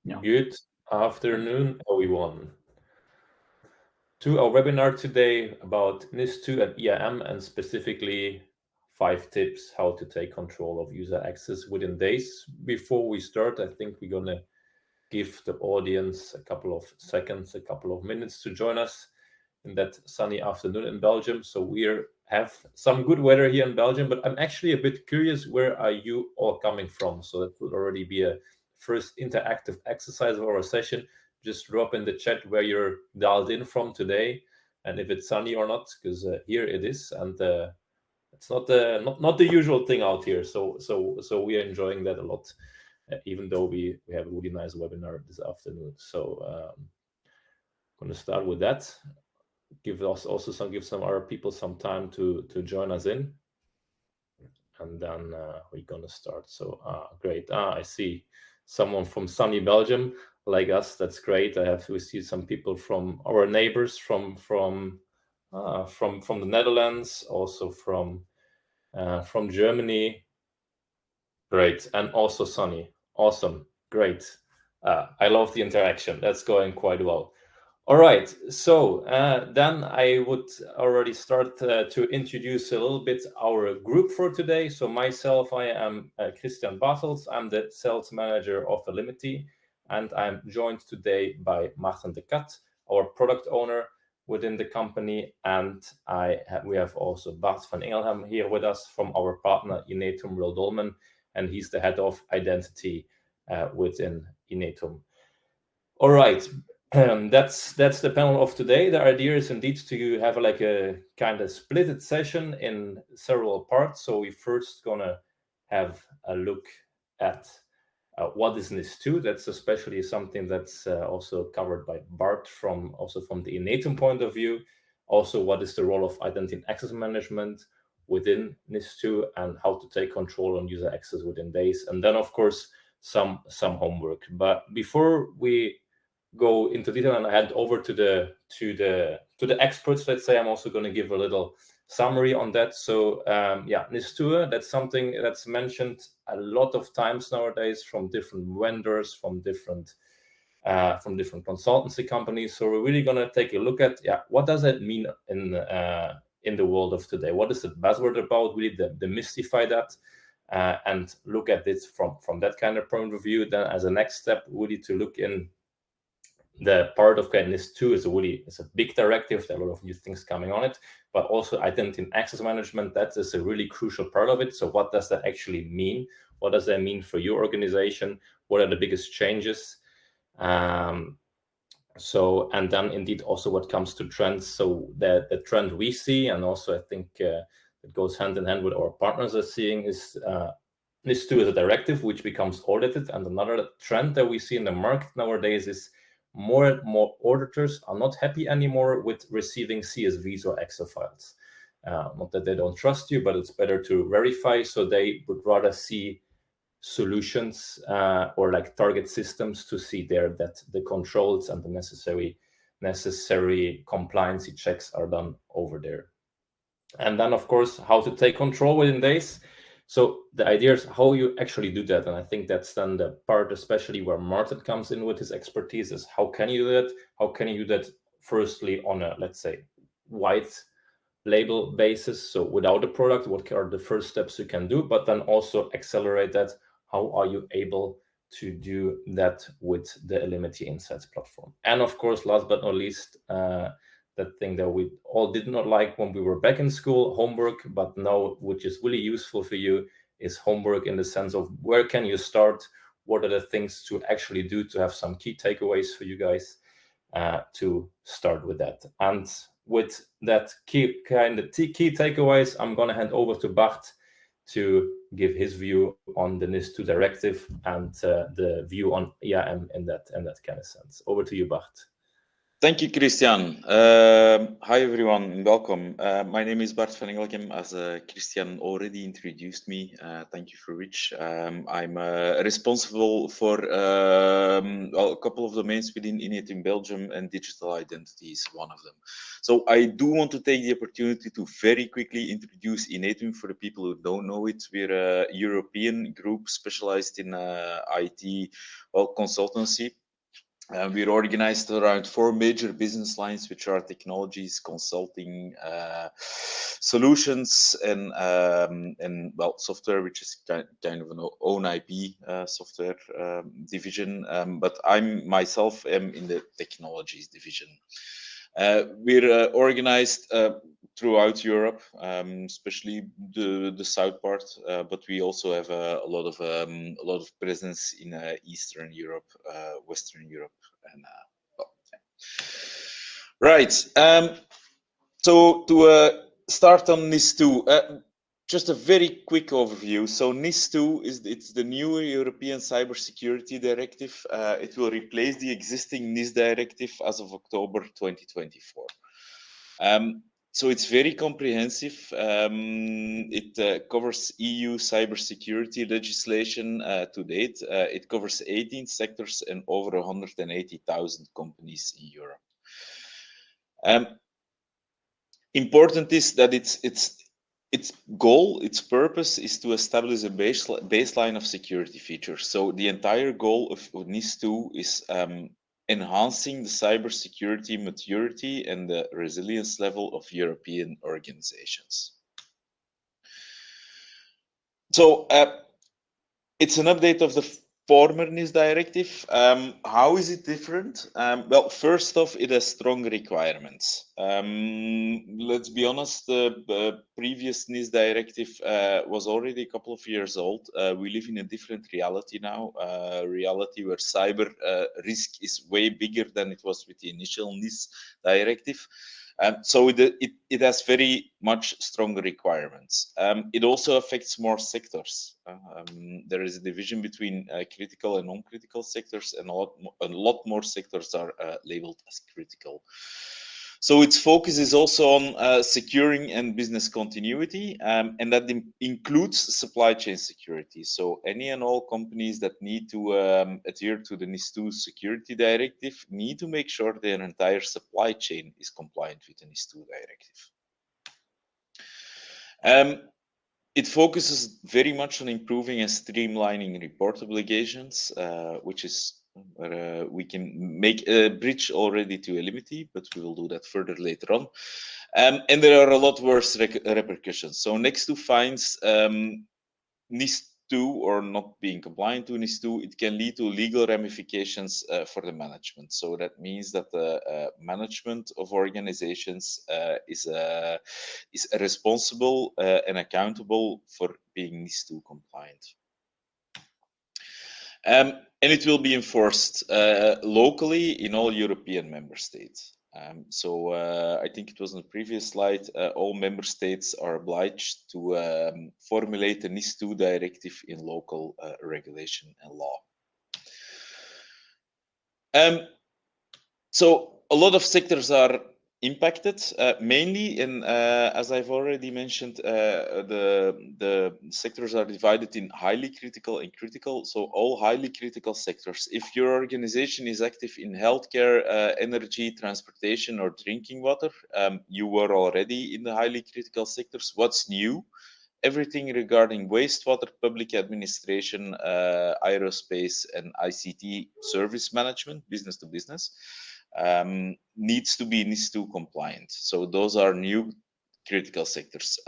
Yeah. Good afternoon, everyone. To our webinar today about NIS2 and IAM, and specifically 5 tips how to take control of user access within days. Before we start, I think we're going to give the audience a couple of seconds, a couple of minutes to join us in that sunny afternoon in Belgium. So we have some good weather here in Belgium, but I'm actually a bit curious, where are you all coming from? So that would already be a first interactive exercise of our session. Just drop in the chat where you're dialed in from today, and if it's sunny or not, because here it is, and it's not the usual thing out here. So we are enjoying that a lot, even though we have a really nice webinar this afternoon. So I'm going to start with that. Give some other people some time to join us in, and then we're going to start. So great. I see someone from sunny Belgium like us. That's great. We see some people from our neighbors from the Netherlands, also from Germany. Great. And also sunny. Awesome. Great. I love the interaction. That's going quite well. All right, so then I would already start to introduce a little bit our group for today. So myself, I am Christian Bartels. I'm the sales manager of Elimity, and I'm joined today by Maarten de Kat, our product owner within the company, and we have also Bart van Engelhem here with us from our partner Inetum-Realdolmen, and he's the head of identity within Inetum. All right. That's the panel of today. The idea is indeed to have like a kind of splitted session in several parts. So we first gonna have a look at what is NIS2. That's especially something that's also covered by Bart from the Inetum point of view. Also, what is the role of identity and access management within NIS2, and how to take control on user access within days. And then, of course, some homework. But before we go into detail and hand over to the experts, let's say, I'm also going to give a little summary on that. So NIS2, that's something that's mentioned a lot of times nowadays from different vendors, from different consultancy companies. So we're really going to take a look at what does it mean in the world of today? What is the buzzword about? Really demystify that. And look at it from that kind of point of view. Then as a next step, we need to look in the part of NIS2 is a big directive. There are a lot of new things coming on it, but also identity and access management, that is a really crucial part of it. So what does that actually mean? What does that mean for your organization? What are the biggest changes? And then indeed also what comes to trends. So the trend we see, and also I think it goes hand in hand with our partners are seeing, is NIS2 is a directive which becomes audited. And another trend that we see in the market nowadays is more and more auditors are not happy anymore with receiving CSVs or Excel files. Not that they don't trust you, but it's better to verify. So they would rather see solutions or like target systems to see there that the controls and the necessary compliance checks are done over there. And then, of course, how to take control within days. So the idea is how you actually do that. And I think that's then the part, especially where Maarten comes in with his expertise, is how can you do that? How can you do that firstly on a, let's say, white label basis? So without a product, what are the first steps you can do? But then also accelerate that. How are you able to do that with the Elimity Insights platform? And of course, last but not least, that thing that we all did not like when we were back in school, homework, but now which is really useful for you is homework in the sense of where can you start? What are the things to actually do to have some key takeaways for you guys to start with that? And with that key takeaways, I'm going to hand over to Bart to give his view on the NIS2 directive and the view on IAM in that kind of sense. Over to you, Bart. Thank you, Christian. Hi, everyone, and welcome. My name is Bart van Engelkem. As Christian already introduced me, thank you for which. I'm responsible for well, a couple of domains within Inetum-Belgium, and digital identity is one of them. So I do want to take the opportunity to very quickly introduce Inetum for the people who don't know it. We're a European group specialized in IT, well, consultancy. We're organized around 4 major business lines, which are technologies, consulting, solutions, and well, software, which is kind of an own IP software division. But I'm myself am in the technologies division. We're organized throughout Europe, especially the south part, but we also have a lot of presence in Eastern Europe, Western Europe, and well, yeah. Right. So to start on NIS2, just a very quick overview. So NIS2 it's the new European cybersecurity directive. It will replace the existing NIS directive as of October 2024. So it's very comprehensive. It covers EU cybersecurity legislation to date. It covers 18 sectors and over 180,000 companies in Europe. Important is that its goal, its purpose is to establish a baseline of security features. So the entire goal of NIS2 is enhancing the cybersecurity maturity and the resilience level of European organizations. So it's an update of the former NIS directive. How is it different? Well, first off, it has strong requirements. Let's be honest, the previous NIS directive was already a couple of years old. We live in a different reality now, reality where cyber risk is way bigger than it was with the initial NIS directive. So it has very much stronger requirements. It also affects more sectors. There is a division between critical and non-critical sectors, and a lot more sectors are labeled as critical. So its focus is also on securing and business continuity, and that includes supply chain security. So any and all companies that need to adhere to the NIS2 security directive need to make sure their entire supply chain is compliant with the NIS2 directive. It focuses very much on improving and streamlining report obligations, which is where we can make a bridge already to Elimity, but we will do that further later on. And there are a lot worse repercussions. So next to fines, NIS2 or not being compliant to NIS2, it can lead to legal ramifications for the management. So that means that the management of organizations is responsible and accountable for being NIS2 compliant. And it will be enforced locally in all European member states. So I think it was on the previous slide, all member states are obliged to formulate a NIS2 directive in local regulation and law. So a lot of sectors are impacted, mainly in, as I've already mentioned, the sectors are divided in highly critical and critical. So all highly critical sectors. If your organization is active in healthcare, energy, transportation, or drinking water, you were already in the highly critical sectors. What's new? Everything regarding wastewater, public administration, aerospace, and ICT service management, business to business, needs to be NIS2 compliant. So those are new critical sectors.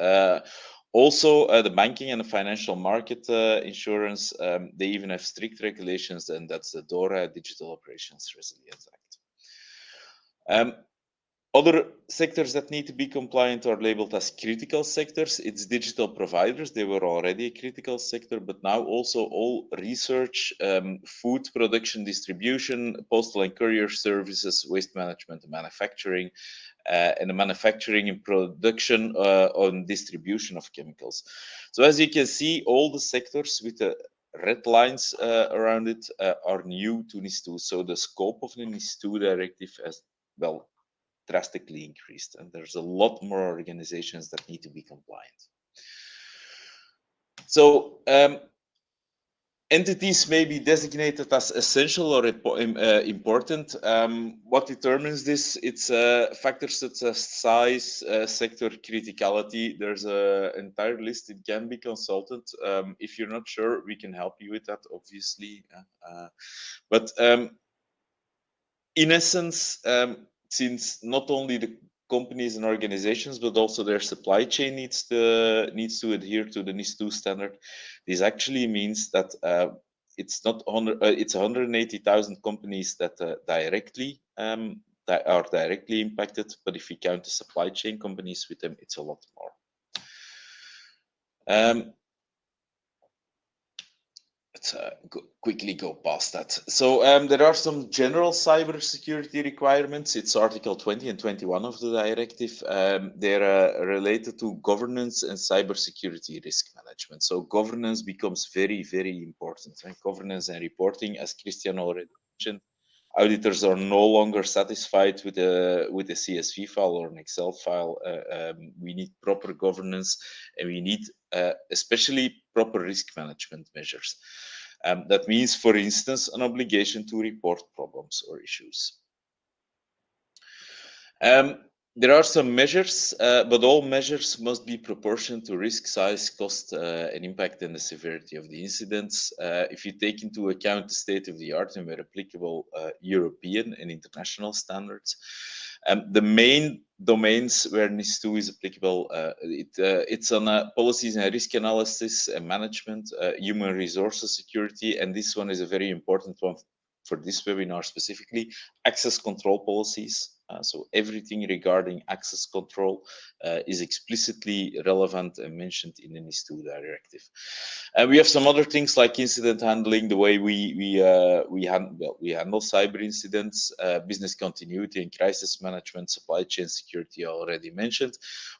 Also, the banking and the financial market insurance, they even have strict regulations, and that's the DORA, Digital Operations Resilience Act. Other sectors that need to be compliant are labeled as critical sectors. It's digital providers. They were already a critical sector, but now also all research, food production, distribution, postal and courier services, waste management, and manufacturing, and the manufacturing and production on distribution of chemicals. So as you can see, all the sectors with the red lines around it are new to NIS2. So the scope of the NIS2 directive has well, drastically increased, and there's a lot more organizations that need to be compliant. So entities may be designated as essential or important. What determines this? It's factors such as size, sector criticality. There's an entire list. It can be consulted. If you're not sure, we can help you with that, obviously. But in essence, since not only the companies and organizations, but also their supply chain needs to adhere to the NIS2 standard, this actually means that it's not 100, it's 180,000 companies that that are directly impacted. But if we count the supply chain companies with them, it's a lot more. Let's quickly go past that. So there are some general cybersecurity requirements. It's Article 20 and 21 of the directive. They're related to governance and cybersecurity risk management. So governance becomes very, very important. Right? Governance and reporting, as Christian already mentioned, auditors are no longer satisfied with a CSV file or an Excel file. We need proper governance, and we need especially proper risk management measures. That means, for instance, an obligation to report problems or issues. There are some measures, but all measures must be proportionate to risk, size, cost, and impact, and the severity of the incidents. If you take into account the state of the art and where applicable European and international standards, the main domains where NIS2 is applicable, it's on policies and risk analysis and management, human resources security, and this one is a very important one for this webinar specifically, access control policies. So everything regarding access control is explicitly relevant and mentioned in the NIS2 directive. And we have some other things like incident handling, the way we handle cyber incidents, business continuity and crisis management, supply chain security already mentioned,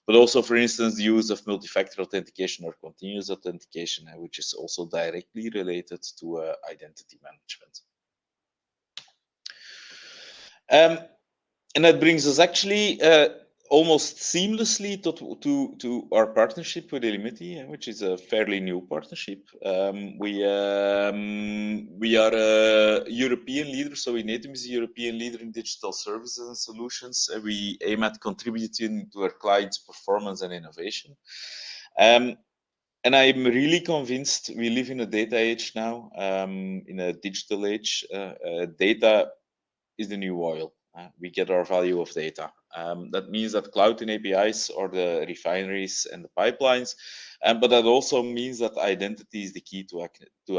but also, for instance, the use of multi-factor authentication or continuous authentication, which is also directly related to identity management. And that brings us actually almost seamlessly to our partnership with Elimity, which is a fairly new partnership. We are a European leader, so Inetum is a European leader in digital services and solutions. We aim at contributing to our clients' performance and innovation. And I'm really convinced we live in a data age now, in a digital age. Data is the new oil. We get our value of data. That means that cloud and APIs are the refineries and the pipelines, but that also means that identity is the key to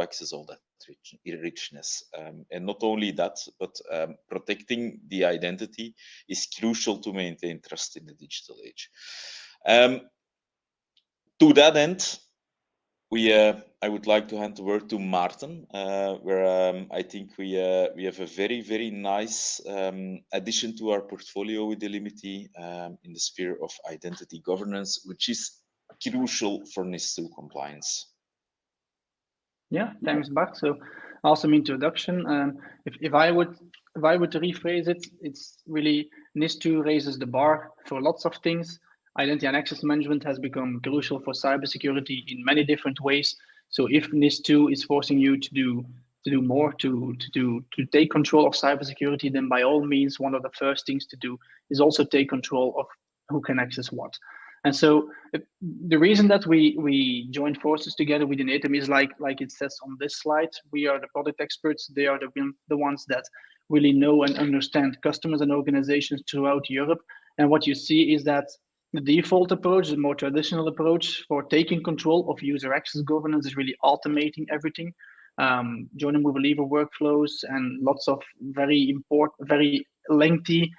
access all that richness. And not only that, but protecting the identity is crucial to maintain trust in the digital age. To that end, I would like to hand the word to Maarten, where I think we have a very, very nice addition to our portfolio with Elimity in the sphere of identity governance, which is crucial for NIS2 compliance. Yeah, thanks, Bart. So, awesome introduction. If I would rephrase it, it's really NIS2 raises the bar for lots of things. Identity and access management has become crucial for cybersecurity in many different ways. So if NIS2 is forcing you to do more, to take control of cybersecurity, then by all means, one of the first things to do is also take control of who can access what. And so the reason that we joined forces together with Inetum is like it says on this slide, we are the product experts. They are the ones that really know and understand customers and organizations throughout Europe. And what you see is that the default approach, the more traditional approach for taking control of user access governance is really automating everything, joining with believer workflows and lots of very lengthy,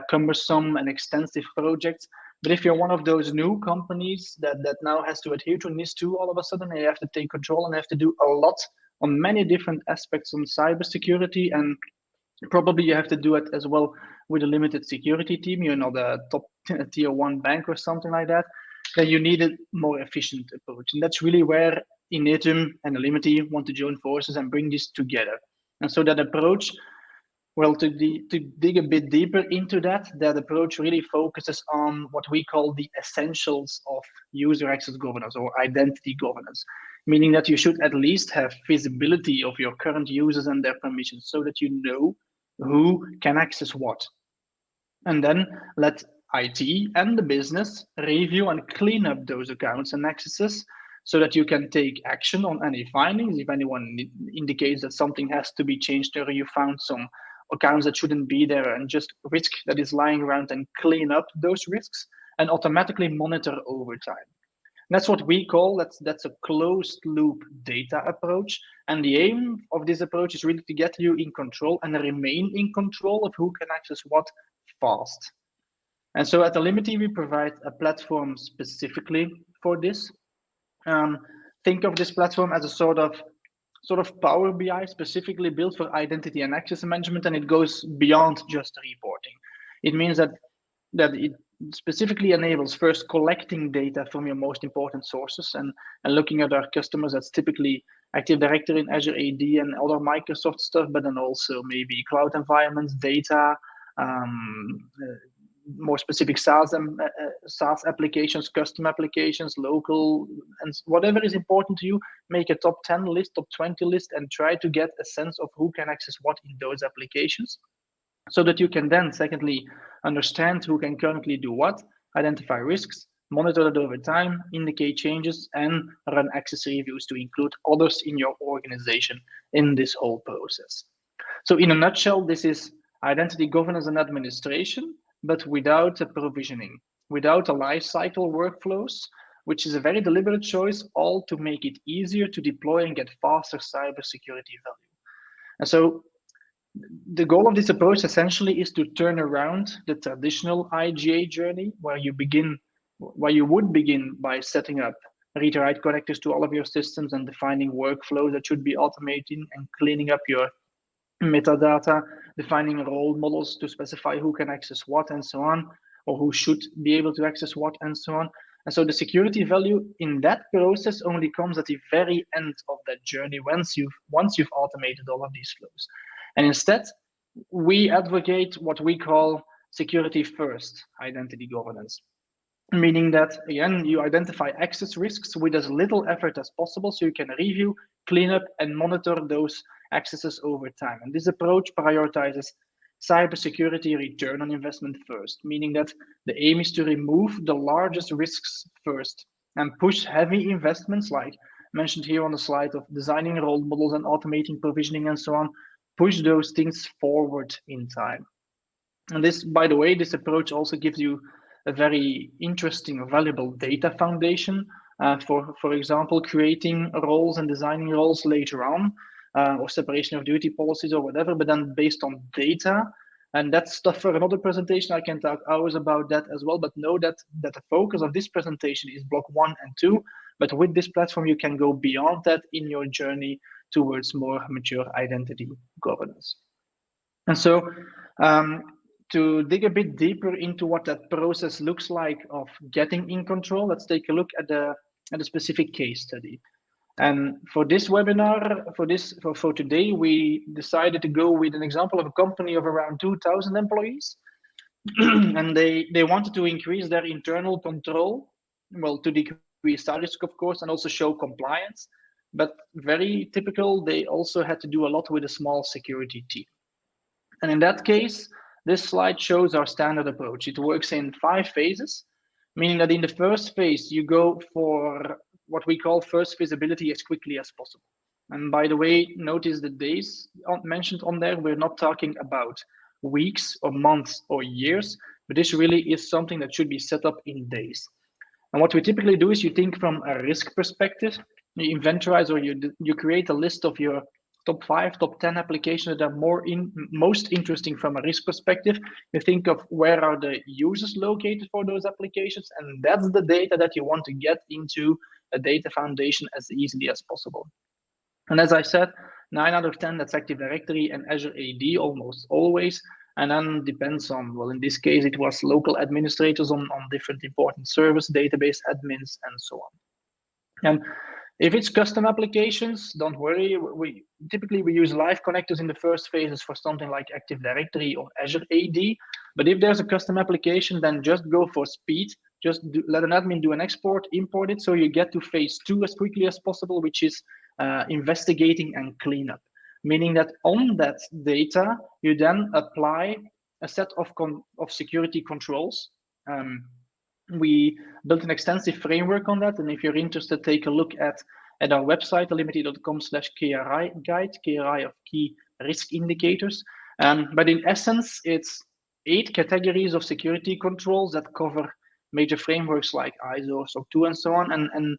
cumbersome and extensive projects. But if you're one of those new companies that now has to adhere to NIS2 all of a sudden, and you have to take control and have to do a lot on many different aspects on cybersecurity, and probably you have to do it as well with a limited security team, you're not a top tier 1 bank or something like that, then you need a more efficient approach. And that's really where Inetum and Elimity want to join forces and bring this together. And so that approach Well, to dig a bit deeper into that approach really focuses on what we call the essentials of user access governance or identity governance, meaning that you should at least have visibility of your current users and their permissions so that you know who can access what. And then let IT and the business review and clean up those accounts and accesses so that you can take action on any findings. If anyone indicates that something has to be changed or you found some accounts that shouldn't be there and just risk that is lying around, and clean up those risks and automatically monitor over time. That's what we call, that's a closed loop data approach. And the aim of this approach is really to get you in control and remain in control of who can access what fast. And so at Elimity, we provide a platform specifically for this. Think of this platform as a sort of Power BI specifically built for identity and access management, and it goes beyond just reporting. It means that it specifically enables first collecting data from your most important sources and looking at our customers. That's typically Active Directory in Azure AD and other Microsoft stuff, but then also maybe cloud environments, data, more specific SaaS applications, custom applications, local, and whatever is important to you. Make a top 10 list, top 20 list, and try to get a sense of who can access what in those applications, so that you can then, secondly, understand who can currently do what, identify risks, monitor that over time, indicate changes, and run access reviews to include others in your organization in this whole process. So in a nutshell, this is identity governance and administration, but without a provisioning, without a lifecycle workflows, which is a very deliberate choice, all to make it easier to deploy and get faster cybersecurity value. And so the goal of this approach essentially is to turn around the traditional IGA journey, where you would begin by setting up read-write connectors to all of your systems and defining workflows that should be automated and cleaning up your metadata, defining role models to specify who can access what and so on, or who should be able to access what and so on. And so the security value in that process only comes at the very end of that journey, once you've automated all of these flows. And instead, we advocate what we call security first identity governance, meaning that, again, you identify access risks with as little effort as possible so you can review, clean up, and monitor those accesses over time. And this approach prioritizes cybersecurity return on investment first, meaning that the aim is to remove the largest risks first and push heavy investments, like mentioned here on the slide, of designing role models and automating provisioning and so on, push those things forward in time. And this, by the way, this approach also gives you a very interesting, valuable data foundation for example, creating roles and designing roles later on, or separation of duty policies or whatever, but then based on data. And that's stuff for another presentation. I can talk hours about that as well, but know that the focus of this presentation is block 1 and 2. But with this platform, you can go beyond that in your journey towards more mature identity governance. And so to dig a bit deeper into what that process looks like of getting in control, let's take a look at a specific case study. And for this webinar, for today, we decided to go with an example of a company of around 2,000 employees. And they wanted to increase their internal control, well, to decrease side risk, of course, and also show compliance. But very typical, they also had to do a lot with a small security team. And in that case, this slide shows our standard approach. It works in 5 phases, meaning that in the first phase, you go for what we call first visibility as quickly as possible. And by the way, notice the days mentioned on there. We're not talking about weeks or months or years, but this really is something that should be set up in days. And what we typically do is you think from a risk perspective, you inventorize, or you create a list of your top 5, top 10 applications that are most interesting from a risk perspective. You think of where are the users located for those applications, and that's the data that you want to get into a data foundation as easily as possible. And as I said, 9 out of 10, that's Active Directory and Azure AD almost always. And then depends on, well, in this case, it was local administrators on different important servers, database admins, and so on. And If it's custom applications, don't worry. We typically use live connectors in the first phases for something like Active Directory or Azure AD. But if there's a custom application, then just go for speed. Just let an admin do an export, import it, so you get to phase 2 as quickly as possible, which is investigating and cleanup. Meaning that on that data, you then apply a set of security controls. We built an extensive framework on that, and if you're interested, take a look at our website, elimity.com/KRI guide, KRI of key risk indicators. But in essence, it's 8 categories of security controls that cover major frameworks like ISO, SOC 2, and so on. And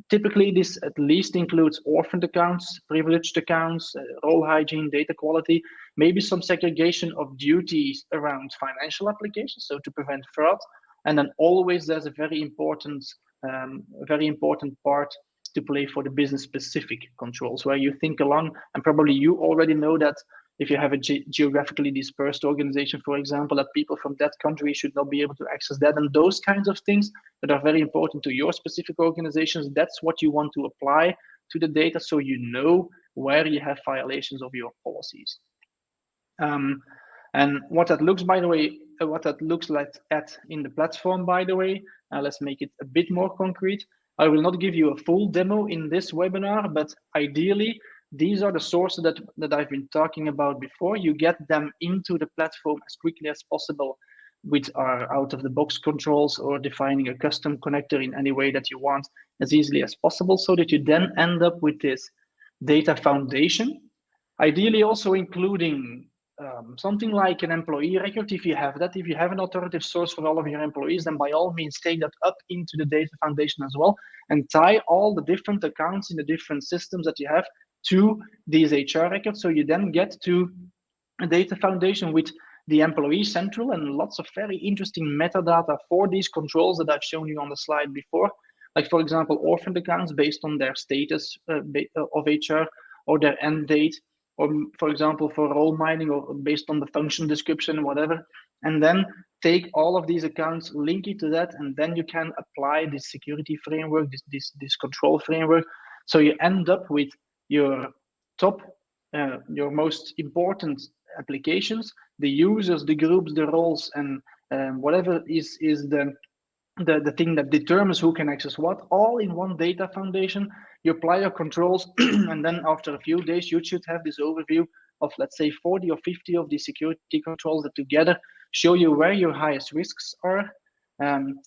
typically, this at least includes orphaned accounts, privileged accounts, role hygiene, data quality, maybe some segregation of duties around financial applications, so to prevent fraud. And then always there's a very important part to play for the business-specific controls, where you think along, and probably you already know that if you have a geographically dispersed organization, for example, that people from that country should not be able to access that, and those kinds of things that are very important to your specific organizations. That's what you want to apply to the data, so you know where you have violations of your policies. And what that looks, by the way, what that looks like in the platform, by the way, let's make it a bit more concrete. I will not give you a full demo in this webinar, but ideally, these are the sources that I've been talking about before. You get them into the platform as quickly as possible with our out-of-the-box controls or defining a custom connector in any way that you want as easily as possible, so that you then end up with this data foundation, ideally also including something like an employee record. If you have that, if you have an authoritative source for all of your employees, then by all means take that up into the data foundation as well, and tie all the different accounts in the different systems that you have to these HR records. So you then get to a data foundation with the employee central and lots of very interesting metadata for these controls that I've shown you on the slide before. Like, for example, orphaned accounts based on their status of HR or their end date, or for example, for role mining or based on the function description, whatever. And then take all of these accounts, link it to that, and then you can apply this security framework, this control framework. So you end up with your top, your most important applications, the users, the groups, the roles, and whatever is the thing that determines who can access what, all in one data foundation. You apply your controls, and then after a few days, you should have this overview of, let's say, 40 or 50 of the security controls that together show you where your highest risks are,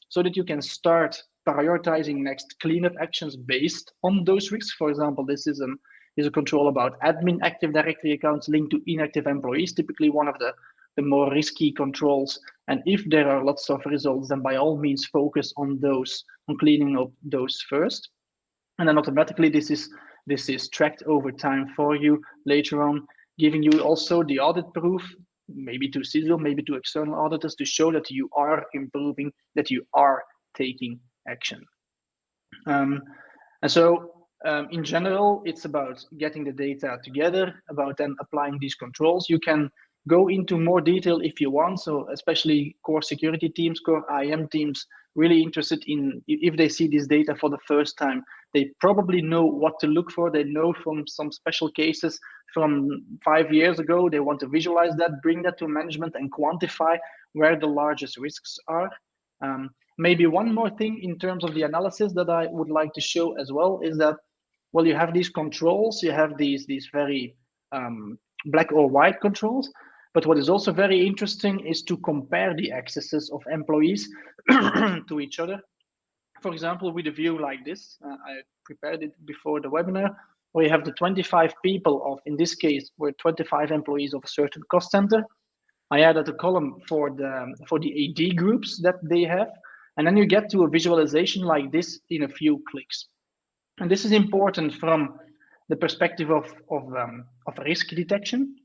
so that you can start prioritizing next cleanup actions based on those risks. For example, this is a control about admin Active Directory accounts linked to inactive employees, typically one of the more risky controls. And if there are lots of results, then by all means focus on those, on cleaning up those first. And then automatically this is tracked over time for you later on, giving you also the audit proof, maybe to CISO, maybe to external auditors, to show that you are improving, that you are taking action. And so in general, it's about getting the data together, about then applying these controls. You can go into more detail if you want. So especially core security teams, core IAM teams, really interested in, if they see this data for the first time, they probably know what to look for. They know from some special cases from 5 years ago. They want to visualize that, bring that to management and quantify where the largest risks are. Maybe one more thing in terms of the analysis that I would like to show as well is that, well, you have these controls, you have these very black or white controls, but what is also very interesting is to compare the accesses of employees to each other. For example, with a view like this, I prepared it before the webinar, where you have the 25 people of, in this case, were 25 employees of a certain cost center. I added a column for the AD groups that they have, and then you get to a visualization like this in a few clicks. And this is important from the perspective of risk detection.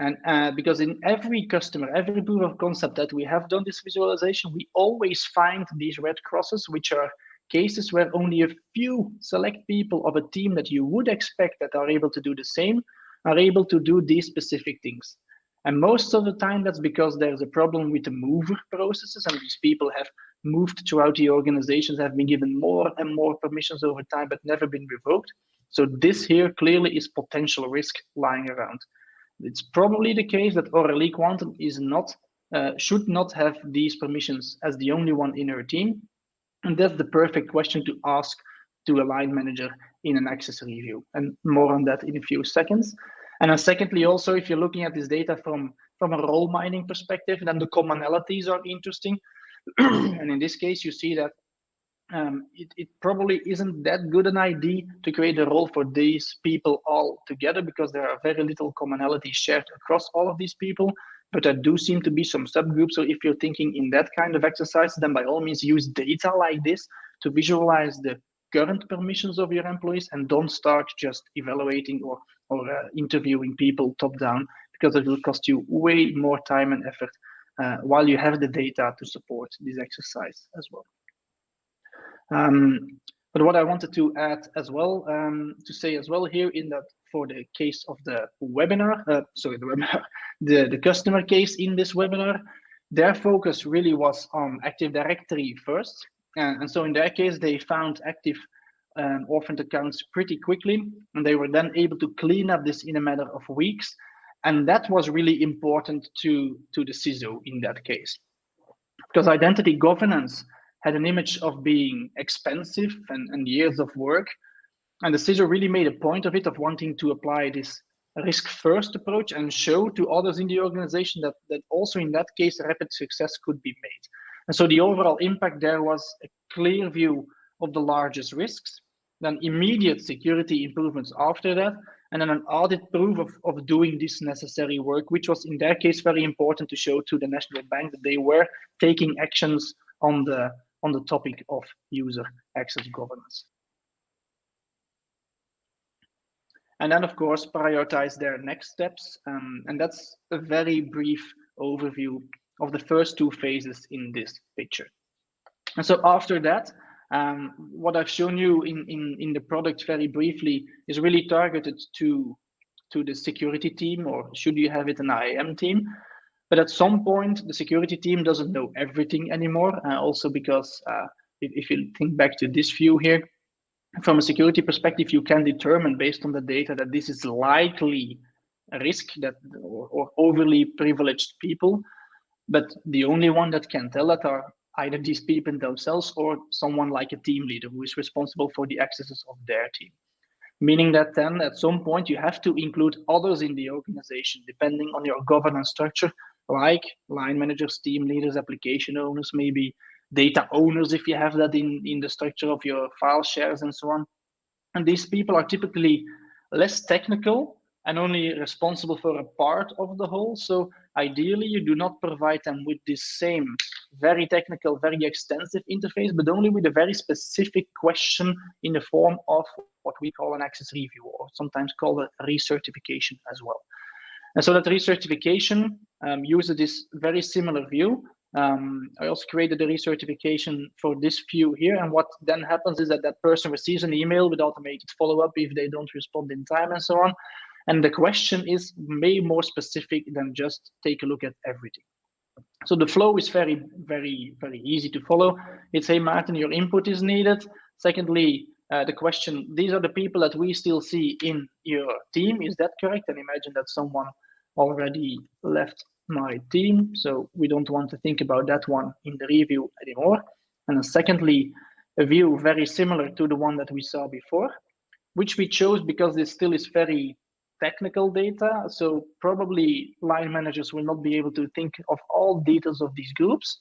And because in every customer, every proof of concept that we have done this visualization, we always find these red crosses, which are cases where only a few select people of a team that you would expect that are able to do the same are able to do these specific things. And most of the time, that's because there's a problem with the mover processes, and these people have moved throughout the organizations, have been given more and more permissions over time, but never been revoked. So this here clearly is potential risk lying around. It's probably the case that Aurélie Quantum is not, should not have these permissions as the only one in her team. And that's the perfect question to ask to a line manager in an access review. And more on that in a few seconds. And then secondly, also, if you're looking at this data from a role mining perspective, then the commonalities are interesting. And in this case, you see that it probably isn't that good an idea to create a role for these people all together, because there are very little commonalities shared across all of these people, but there do seem to be some subgroups. So if you're thinking in that kind of exercise, then by all means use data like this to visualize the current permissions of your employees, and don't start just evaluating or interviewing people top down, because it will cost you way more time and effort while you have the data to support this exercise as well. But what I wanted to add as well, to say as well here, in that for the case of the webinar, the customer case in this webinar, their focus really was on Active Directory first. And so in their case, they found active orphaned accounts pretty quickly, and they were then able to clean up this in a matter of weeks. And that was really important to the CISO in that case, because identity governance had an image of being expensive and years of work. And the CISO really made a point of it, of wanting to apply this risk-first approach and show to others in the organization that also in that case, rapid success could be made. And so the overall impact there was a clear view of the largest risks, then immediate security improvements after that, and then an audit proof of doing this necessary work, which was in their case very important to show to the National Bank that they were taking actions on the topic of user access governance. And then, of course, prioritize their next steps. And that's a very brief overview of the first two phases in this picture. And so after that, what I've shown you in the product very briefly is really targeted to the security team, or should you have it an IAM team. But at some point, the security team doesn't know everything anymore. Also because if you think back to this view here, from a security perspective, you can determine based on the data that this is likely a risk that or overly privileged people. But the only one that can tell that are either these people themselves or someone like a team leader who is responsible for the accesses of their team. Meaning that then at some point you have to include others in the organization, depending on your governance structure, like line managers, team leaders, application owners, maybe data owners if you have that in the structure of your file shares and so on. And these people are typically less technical and only responsible for a part of the whole. So ideally you do not provide them with this same very technical, very extensive interface, but only with a very specific question in the form of what we call an access review, or sometimes called a recertification as well. And so that recertification uses this very similar view. I also created a recertification for this view here. And what then happens is that that person receives an email with automated follow-up if they don't respond in time and so on. And the question is way more specific than just take a look at everything. So the flow is very, very, very easy to follow. It's, hey, Martin, your input is needed. Secondly, the question, these are the people that we still see in your team. Is that correct? And imagine that someone already left my team, so we don't want to think about that one in the review anymore. And then secondly, a view very similar to the one that we saw before, which we chose because this still is very technical data. So probably line managers will not be able to think of all details of these groups,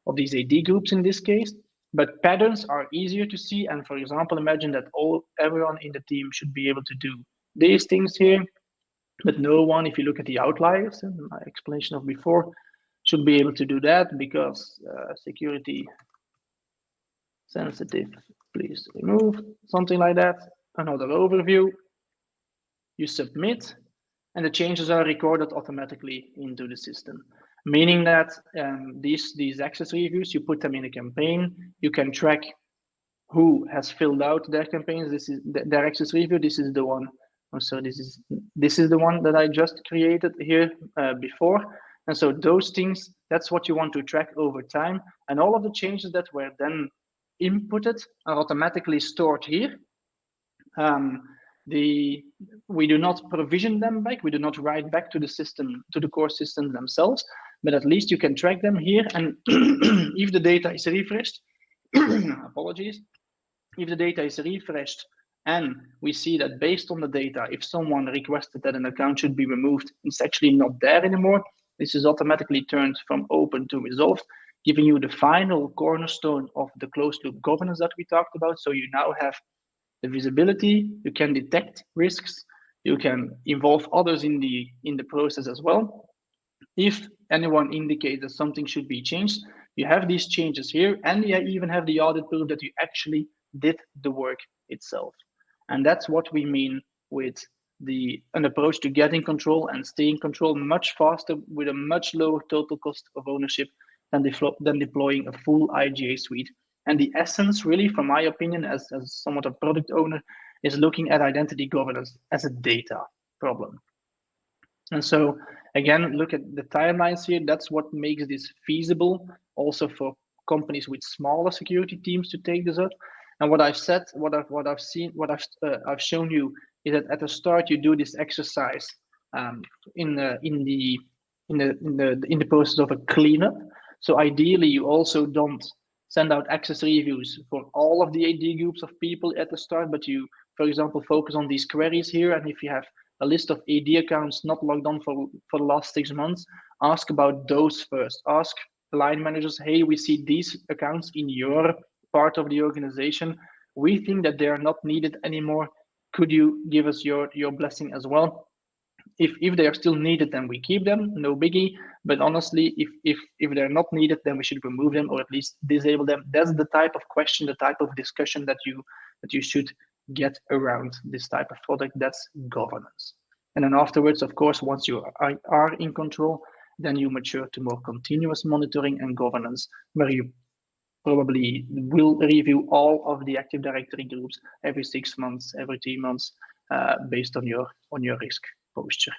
of these AD groups in this case, but patterns are easier to see. And for example, imagine that everyone in the team should be able to do these things here, but no one, if you look at the outliers and my explanation of before, should be able to do that because security sensitive, please remove, something like that. Another overview, you submit, and the changes are recorded automatically into the system. Meaning that these access reviews, you put them in a campaign, you can track who has filled out their campaigns. This is their access review. This is the one. So this is the one that I just created here before. And so those things, that's what you want to track over time. And all of the changes that were then inputted are automatically stored here. We do not provision them back. We do not write back to the system, to the core systems themselves, but at least you can track them here. And if the data is refreshed, apologies, if the data is refreshed and we see that based on the data, if someone requested that an account should be removed, it's actually not there anymore, this is automatically turned from open to resolved, giving you the final cornerstone of the closed loop governance that we talked about. So you now have the visibility, you can detect risks, you can involve others in the process as well. If anyone indicates that something should be changed, you have these changes here, and you even have the audit proof that you actually did the work itself. And that's what we mean with an approach to getting control and staying control much faster with a much lower total cost of ownership than deploying a full IGA suite. And the essence, really, from my opinion, as somewhat a product owner, is looking at identity governance as a data problem. And so, again, look at the timelines here. That's what makes this feasible also for companies with smaller security teams to take this up. And what I've said, what I've seen, what I've shown you is that at the start you do this exercise in the process of a cleanup. So ideally, you also don't send out access reviews for all of the AD groups of people at the start, but you, for example, focus on these queries here. And if you have a list of AD accounts not logged on for the last 6 months, ask about those first. Ask line managers, hey, we see these accounts in your part of the organization. We think that they are not needed anymore. Could you give us your blessing as well? If they are still needed, then we keep them, no biggie. But honestly, if they're not needed, then we should remove them or at least disable them. That's the type of question, the type of discussion that you should get around this type of product. That's governance. And then afterwards, of course, once you are in control, then you mature to more continuous monitoring and governance, where you probably will review all of the Active Directory groups every 6 months, every 3 months, based on your risk posture.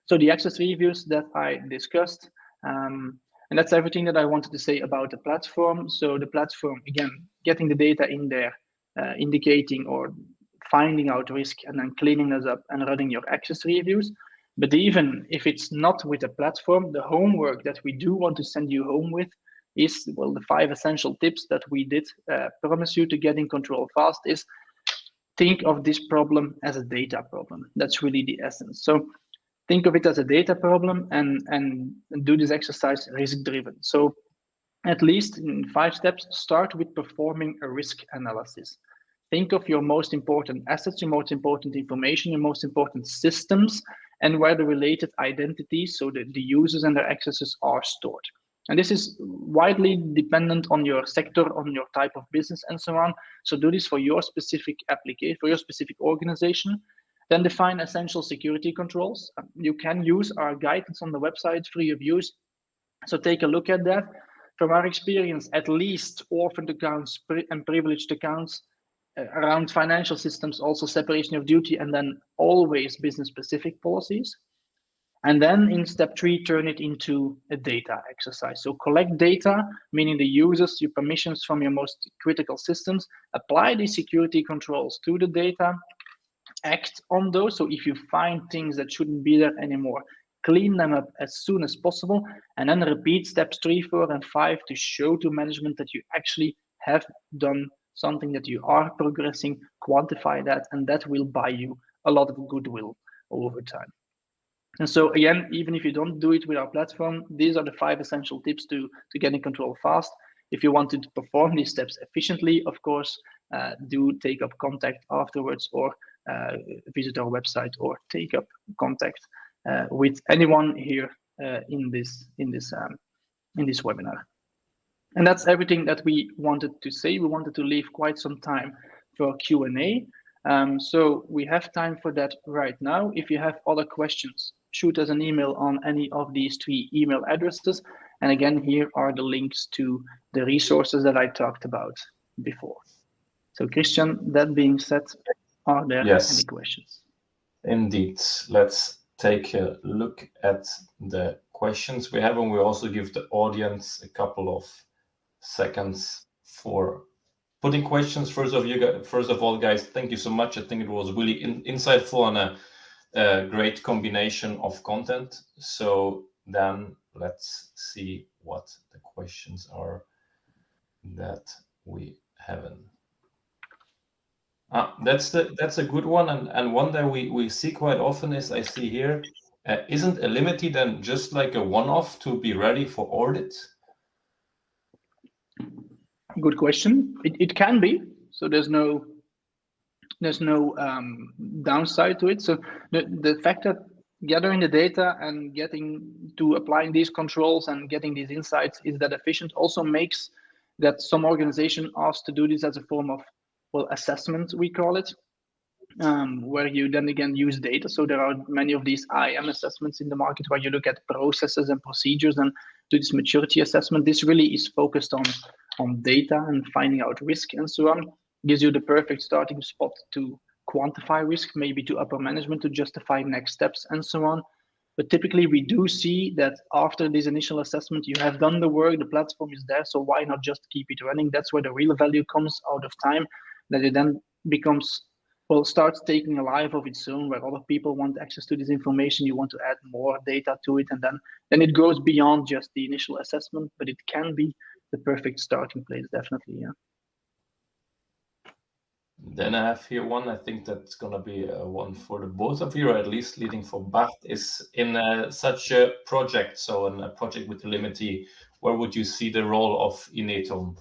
So the access reviews that I discussed, and that's everything that I wanted to say about the platform. So the platform, again, getting the data in there, indicating or finding out risk and then cleaning this up and running your access reviews. But even if it's not with the platform, the homework that we do want to send you home with is, well, the 5 essential tips that we did promise you to get in control fast is think of this problem as a data problem. That's really the essence. So think of it as a data problem and do this exercise risk-driven. So at least in 5 steps, start with performing a risk analysis. Think of your most important assets, your most important information, your most important systems, and where the related identities, so the users and their accesses, are stored. And this is widely dependent on your sector, on your type of business, and so on. So do this for your specific application, for your specific organization. Then define essential security controls. You can use our guidance on the website, free of use. So take a look at that. From our experience, at least orphaned accounts and privileged accounts, around financial systems, also separation of duty, and then always business-specific policies. And then in step 3, turn it into a data exercise. So collect data, meaning the users, your permissions from your most critical systems, apply these security controls to the data, act on those. So if you find things that shouldn't be there anymore, clean them up as soon as possible, and then repeat steps 3, 4, and 5 to show to management that you actually have done something, that you are progressing, quantify that, and that will buy you a lot of goodwill over time. And so again, even if you don't do it with our platform, these are the 5 essential tips to get in control fast. If you want to perform these steps efficiently, of course, do take up contact afterwards, or visit our website, or take up contact with anyone here in this webinar. And that's everything that we wanted to say. We wanted to leave quite some time for Q&A. So we have time for that right now. If you have other questions, shoot us an email on any of these 3 email addresses. And again, here are the links to the resources that I talked about before. So Christian, that being said, are there any questions? Indeed. Let's take a look at the questions we have, and we also give the audience a couple of seconds for putting questions. First of all, guys, thank you so much. I think it was really insightful and a great combination of content. So then let's see what the questions are that we haven't. That's a good one, and one that we see quite often is, I see here, isn't Elimity then just like a one-off to be ready for audit? Good question. It can be. So there's no downside to it. So the fact that gathering the data and getting to applying these controls and getting these insights is that efficient also makes that some organization asked to do this as a form of, well, assessment, we call it, where you then again use data. So there are many of these IAM assessments in the market where you look at processes and procedures and do this maturity assessment. This really is focused on data and finding out risk and so on. Gives you the perfect starting spot to quantify risk, maybe to upper management to justify next steps and so on. But typically we do see that after this initial assessment, you have done the work, the platform is there, so why not just keep it running? That's where the real value comes out of time, that it then becomes, well, starts taking a life of its own, where other people want access to this information, you want to add more data to it, and then it goes beyond just the initial assessment, but it can be the perfect starting place, definitely, yeah. Then I have here one, I think that's going to be one for the both of you, or at least leading for Bart, is in such a project, so in a project with Elimity, where would you see the role of Inetum?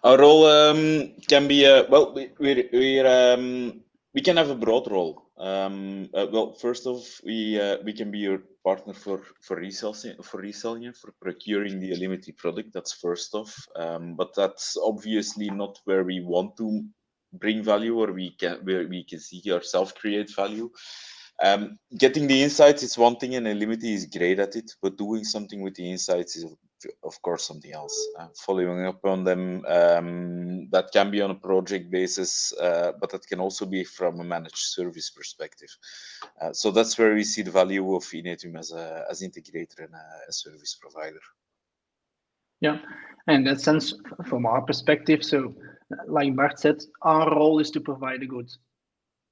Our role can be, well, we can have a broad role. Well, first off, we can be your partner for reselling, for procuring the Elimity product. That's first off, but that's obviously not where we want to bring value, or where we can see ourselves create value. Getting the insights is one thing, and Elimity is great at it, but doing something with the insights is, of course, something else. Following up on them, that can be on a project basis, but that can also be from a managed service perspective. So that's where we see the value of Inetum as integrator and a service provider. Yeah, and in that sense, from our perspective, so like Bart said, our role is to provide a good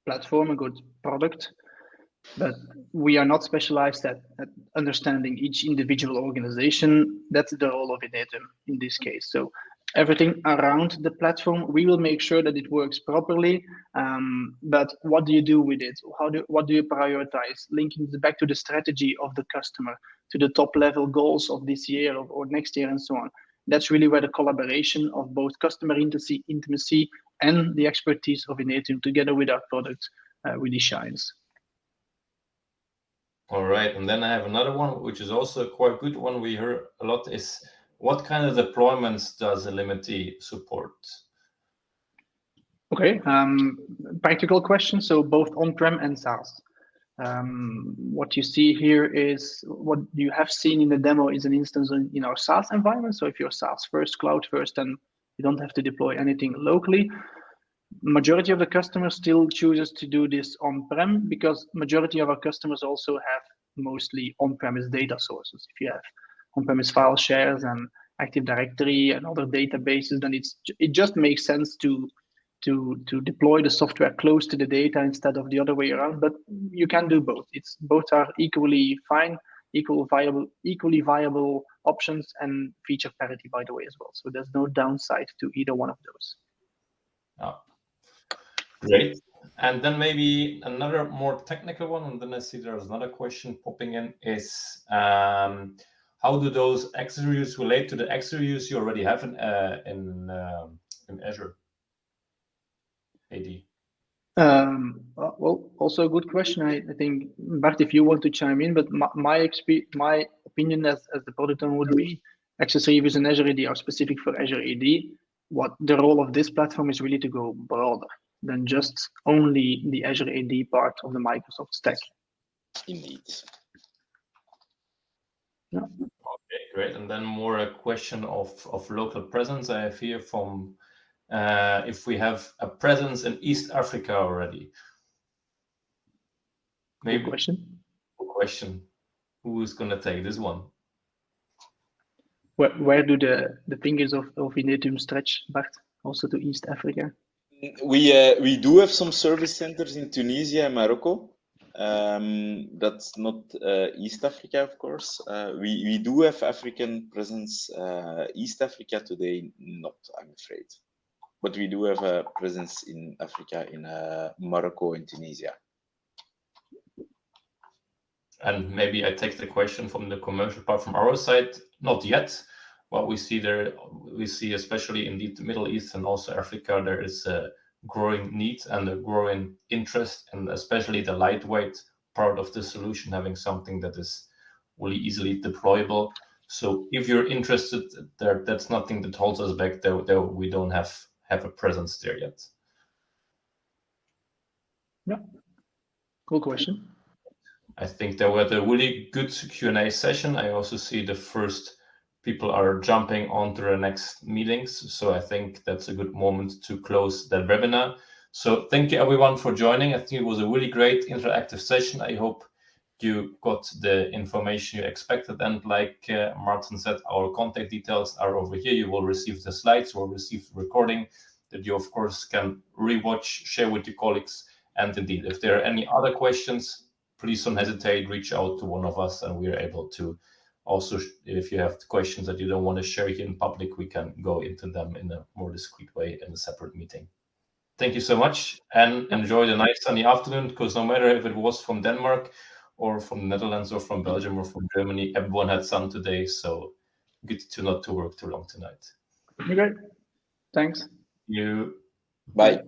platform, a good product, but we are not specialized at understanding each individual organization. That's the role of Inetum in this case. So everything around the platform, we will make sure that it works properly. But what do you do with it? What do you prioritize? Linking it back to the strategy of the customer, to the top level goals of this year or next year and so on. That's really where the collaboration of both customer intimacy and the expertise of Inetum together with our product really shines. All right, and then I have another one, which is also quite a good one we hear a lot, is what kind of deployments does Elimity support? Okay, practical question. So both on-prem and SaaS. What you see here is what you have seen in the demo is an instance in our SaaS environment. So if you're SaaS first, cloud first, then you don't have to deploy anything locally. Majority of the customers still chooses to do this on-prem because majority of our customers also have mostly on-premise data sources. If you have on-premise file shares and Active Directory and other databases, then it just makes sense to deploy the software close to the data instead of the other way around. But you can do both. Both are equally fine, equally viable options, and feature parity, by the way, as well. So there's no downside to either one of those. Oh, great. And then maybe another more technical one, and then I see there's another question popping in, is how do those XRUs relate to the XRUs you already have in Azure AD? Well, also a good question. I think, Bart, if you want to chime in, but my opinion as the product owner would be access reviews in Azure AD are specific for Azure AD. What the role of this platform is really to go broader than just only the Azure AD part of the Microsoft stack. Indeed. Yeah. Okay, great. And then more a question of local presence. I have here from if we have a presence in East Africa already. Maybe Good question. Good question. Who is going to take this one? Where do the fingers of Inetum stretch, Bart? Also to East Africa? We do have some service centers in Tunisia and Morocco. That's not East Africa, of course. We do have African presence. East Africa today, not, I'm afraid. But we do have a presence in Africa, in Morocco and Tunisia. And maybe I take the question from the commercial part from our side. Not yet. What we see there, we see especially in the Middle East and also Africa, there is a growing need and a growing interest, and especially the lightweight part of the solution, having something that is really easily deployable. So if you're interested there, that's nothing that holds us back. There we don't have a presence there yet. Yeah, cool question. I think there was a really good Q&A session. I also see the first people are jumping onto the next meetings. So I think that's a good moment to close that webinar. So thank you everyone for joining. I think it was a really great interactive session. I hope you got the information you expected. And like Martin said, our contact details are over here. You will receive the slides, you will receive the recording that you of course can rewatch, share with your colleagues. And indeed, if there are any other questions, please don't hesitate, reach out to one of us and we are able to also, if you have questions that you don't want to share here in public, we can go into them in a more discreet way in a separate meeting. Thank you so much and enjoy the nice sunny afternoon, because no matter if it was from Denmark or from the Netherlands or from Belgium or from Germany, everyone had sun today. So good to not to work too long tonight. Okay, thanks. You. Bye.